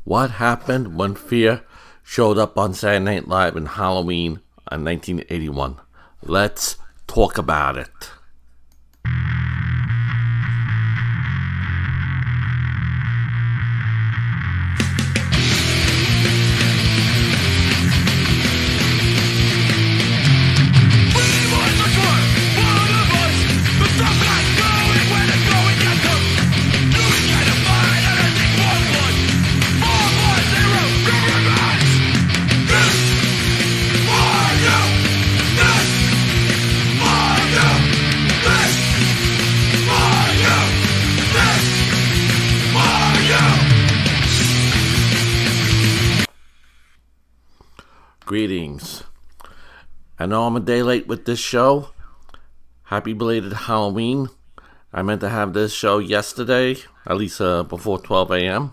What happened when fear showed up on Saturday Night Live in Halloween in 1981? Let's talk about it. Greetings. I know I'm a day late with this show. Happy belated Halloween. I meant to have this show yesterday, at least before 12 a.m.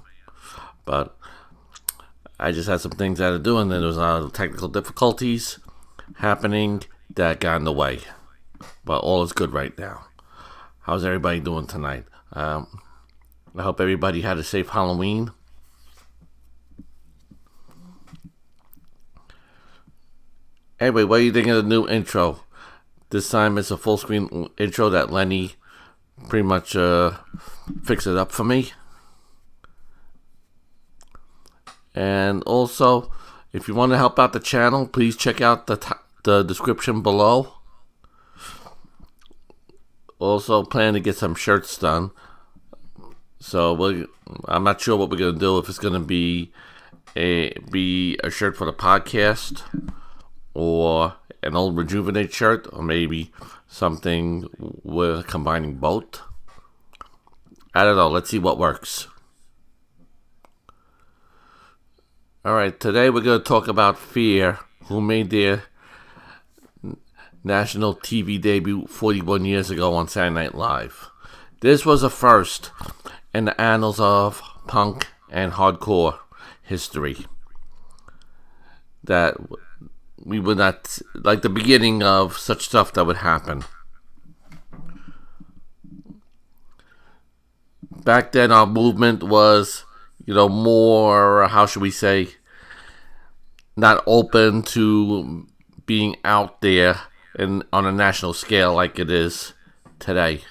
But I just had some things I had to do, and then there was a lot of technical difficulties happening that got in the way. But all is good right now. How's everybody doing tonight? I hope everybody had a safe Halloween. Anyway, what do you think of the new intro? This time it's a full screen intro that Lenny pretty much fixed it up for me. And also, if you want to help out the channel, please check out the description below. Also, plan to get some shirts done. So I'm not sure what we're gonna do. If it's gonna be a shirt for the podcast, or an old Rejuvenate shirt, or maybe something with combining both. I don't know. Let's see what works. Alright, today we're going to talk about Fear, who made their national TV debut 41 years ago on Saturday Night Live. This was a first in the annals of punk and hardcore history. That we would not, like the beginning of such stuff that would happen. Back then our movement was, more, how should we say, not open to being out there and on a national scale like it is today.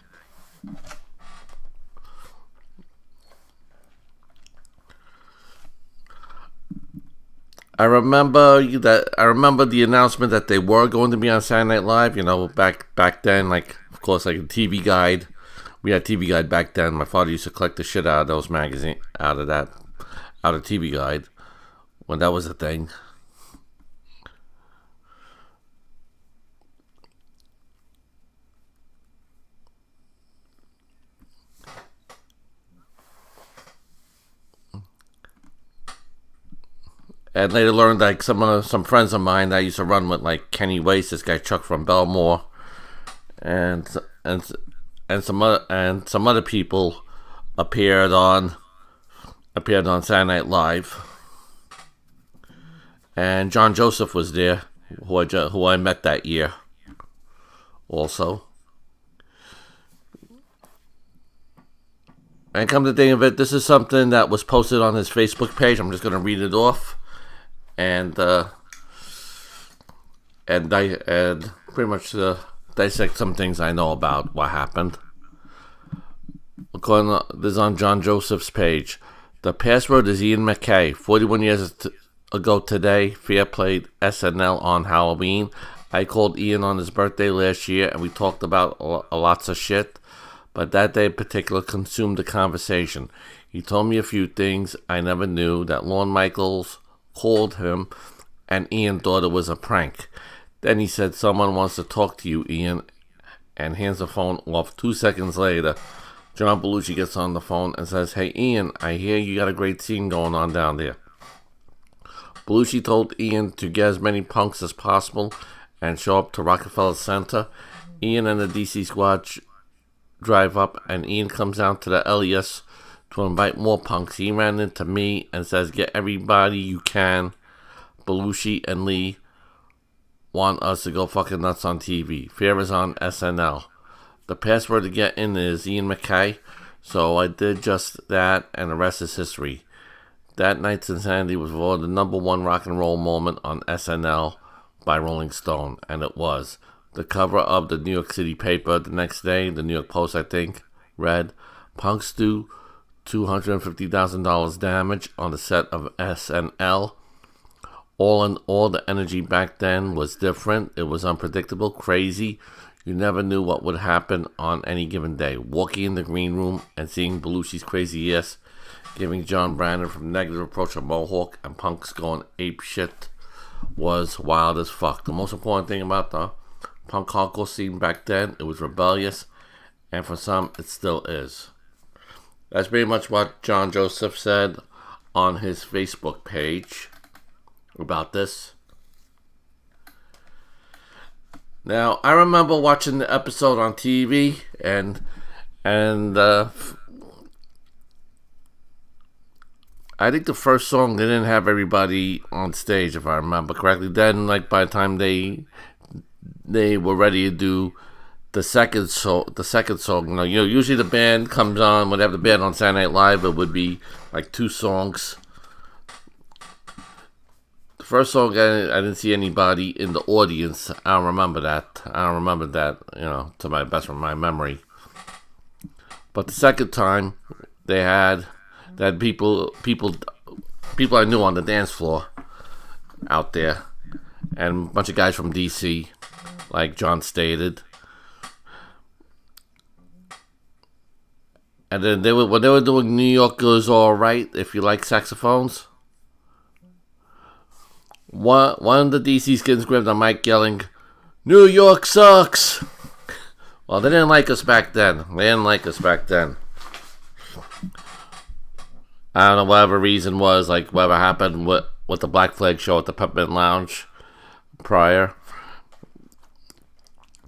I remember the announcement that they were going to be on Saturday Night Live. Back then, like a TV Guide. We had TV Guide back then. My father used to collect the shit out of those magazines, out of TV Guide, when that was a thing. And later learned, like, some friends of mine that I used to run with, like Kenny Waste, this guy Chuck from Belmore, and some other people appeared on Saturday Night Live. And John Joseph was there, who I met that year, also. And come to think of it, this is something that was posted on his Facebook page. I'm just going to read it off. And pretty much dissect some things I know about what happened. This is on John Joseph's page. The password is Ian McKay. 41 years ago today, Fear played SNL on Halloween. I called Ian on his birthday last year, and we talked about lots of shit. But that day in particular consumed the conversation. He told me a few things I never knew, that Lorne Michaels called him, and Ian thought it was a prank. Then he said, "Someone wants to talk to you, Ian," and hands the phone off. 2 seconds later, John Belushi gets on the phone and says, "Hey Ian, I hear you got a great scene going on down there." Belushi told Ian to get as many punks as possible and show up to Rockefeller Center. Ian and the DC squad drive up, and Ian comes down to the LES to invite more punks. He ran into me and says, "Get everybody you can. Belushi and Lee want us to go fucking nuts on TV. Fear is on SNL. The password to get in is Ian McKay." So I did just that, and the rest is history. That night's insanity was voted the #1 rock and roll moment on SNL by Rolling Stone, and it was. The cover of the New York City paper the next day, the New York Post, I think, read, "Punks do $250,000 damage on the set of SNL. All in all, the energy back then was different. It was unpredictable, crazy. You never knew what would happen on any given day. Walking in the green room and seeing Belushi's crazy ass giving John Brandon from Negative Approach a mohawk and punks going ape shit was wild as fuck. The most important thing about the punk hardcore scene back then, it was rebellious, and for some, it still is." That's pretty much what John Joseph said on his Facebook page about this. Now, I remember watching the episode on TV, and I think the first song, they didn't have everybody on stage, if I remember correctly. Then, like, by the time they were ready to do the second song, usually the band comes on, whenever the band on Saturday Night Live, it would be like 2 songs. The first song, I didn't see anybody in the audience. I don't remember that, to my best of my memory. But the second time, they had people I knew on the dance floor out there, and a bunch of guys from DC, like John stated. And then when they were doing New Yorkers All Right, if you like saxophones, one of the DC skins grabbed the mic yelling, "New York sucks!" Well, they didn't like us back then. I don't know, whatever reason was, like whatever happened with the Black Flag show at the Peppermint Lounge prior.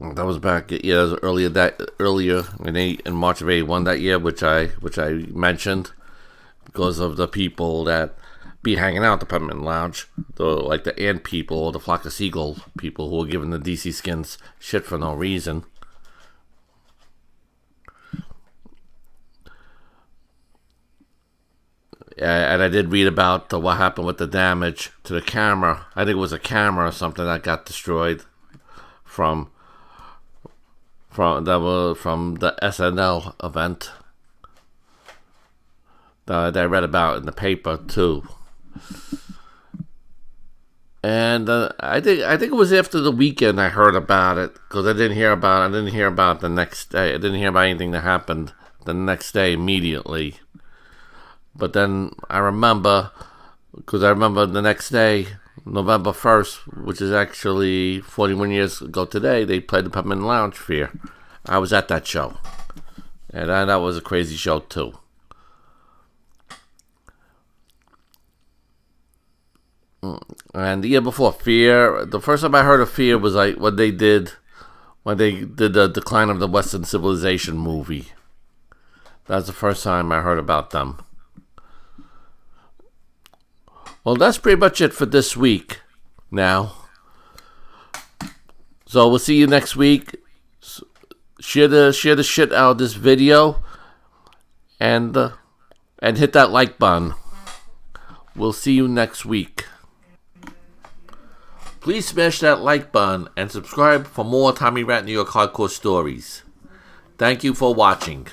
That was back, that was earlier in March of '81 that year, which I mentioned, because of the people that be hanging out at the Peppermint Lounge, like the ant people or the Flock of Seagull people who were giving the DC skins shit for no reason. And I did read about what happened with the damage to the camera. I think it was a camera or something that got destroyed from the SNL event that I read about in the paper too. And I think it was after the weekend I heard about it, because I didn't hear about it the next day. I didn't hear about anything that happened the next day immediately. But then I remember the next day, November 1st, which is actually 41 years ago today, they played the Peppermint Lounge Fear. I was at that show. And that was a crazy show too. And the year before Fear, the first time I heard of Fear was like when they did the Decline of the Western Civilization movie. That's the first time I heard about them. Well, that's pretty much it for this week now. So we'll see you next week. Share the shit out of this video, and hit that like button. We'll see you next week. Please smash that like button and subscribe for more Tommy Rat New York Hardcore stories. Thank you for watching.